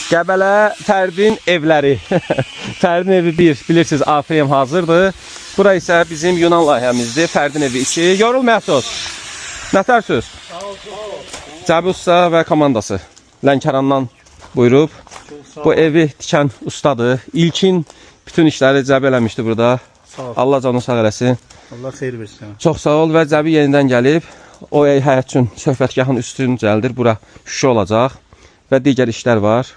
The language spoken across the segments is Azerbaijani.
Qəbələ Fərdin evləri. Fərdin evi 1, bilirsiniz, AFM hazırdır. Bura isə bizim Yunan layihəmizdir. Fərdin evi 2. Yorulmayasınız. Nətər söz? Cəbi usta və komandası Lənkərandan buyurub. Bu evi tikən ustadır. İlkin bütün işləri Cəbi eləmişdi burada. Allah canını sağ eləsin. Allah xeyir versin. Çox sağ ol və Cəbi yenidən gəlib. O həyat üçün söhbətgahın üstün cəldir. Bura şüşə olacaq və digər işlər var.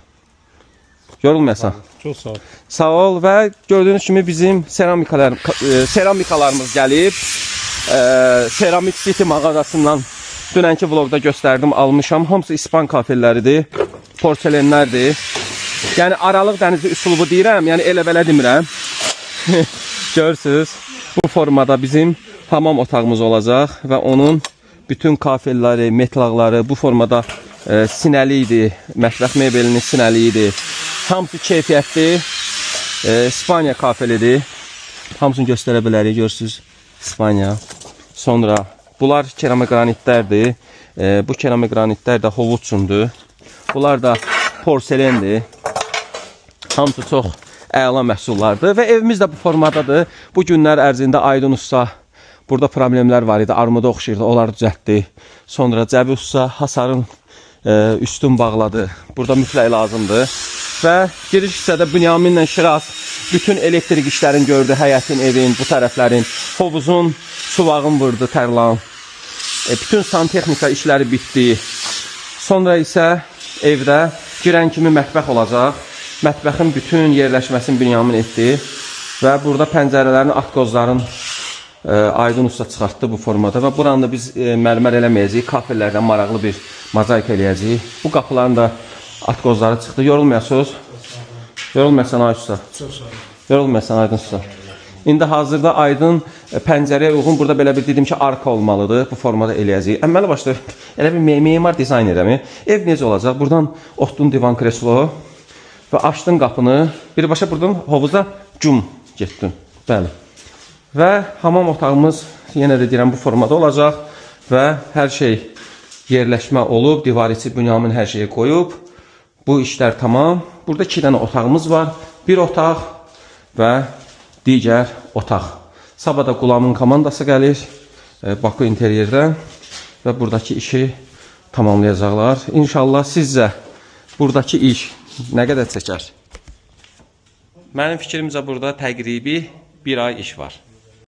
Yorulmayasan. Çox sağ ol. Sağ ol və gördüyünüz kimi bizim seramikalarımız gəlib. Ceramik City mağazasından dünənki vlogda göstərdim, almışam. Hamısı İspan kafelləridir, porselenlərdir. Yəni Aralıq dənizi üsulubu deyirəm, yəni elə-belə demirəm. Görürsünüz, bu formada bizim hamam otağımız olacaq və onun bütün kafelləri, metlaqları bu formada sinəli idi, mətbəx mebelinin sinəli idi. Hamısı keyfiyyətli, İspanya kafelidir. Hamısını göstərə bilərik, görürsünüz, İspanya. Sonra bunlar keramik granitlərdir. Bu keramik granitlər də hovuz üçündür. Bunlar da porselendir. Hamısı çox əla məhsullardır və evimiz də bu formadadır. Bu günlər ərzində Aydın usta burada problemlər var idi, armuda oxşayırdı, onları düzəltdi. Sonra Cəbi usta hasarın üstün bağladı. Burada mütləq lazımdır. Və giriş hissədə Bünyaminlə Şiraz bütün elektrik işlərini gördü. Həyətin, evin, bu tərəflərin, hovuzun, suvağın vurdu, tərlan. Bütün santexnika işləri bitdi. Sonra isə evdə girən kimi mətbəx olacaq. Mətbəxin bütün yerləşməsini Bünyamin etdi. Və burada pəncərələrin, atqozların Aydın usta çıxartdı bu formada və buranı da biz mərmər eləməyəcəyik, kafellərdən maraqlı bir mozaik eləyəcəyik. Bu qapıların da atqozları çıxdı. Yorulmayasınız. Yorulmayasan Aydın usta. Yorulmayasan Aydın usta. İndi hazırda Aydın pəncərəyə uyğun burada belə bir dedim ki, arka olmalıdır. Bu formada eləyəcəyik. Əmməli başda elə bir memar dizaynerəmi? Ev necə olacaq? Buradan otdun divan kreslo və açdın qapını. Birbaşa buradan hovuza cum getdin. Bəli. Və hamam otağımız yenə də deyirəm bu formada olacaq və hər şey yerləşmə olub, divar içi Bünyamin hər şeyi qoyub. Bu işlər tamam. Burada 2 dənə otağımız var. Bir otaq və digər otaq. Sabah da Qulamın komandası gəlir Baku interyerdən və buradakı işi tamamlayacaqlar. İnşallah sizcə buradakı iş nə qədər çəkər? Mənim fikrimcə burada təqribi 1 ay iş var.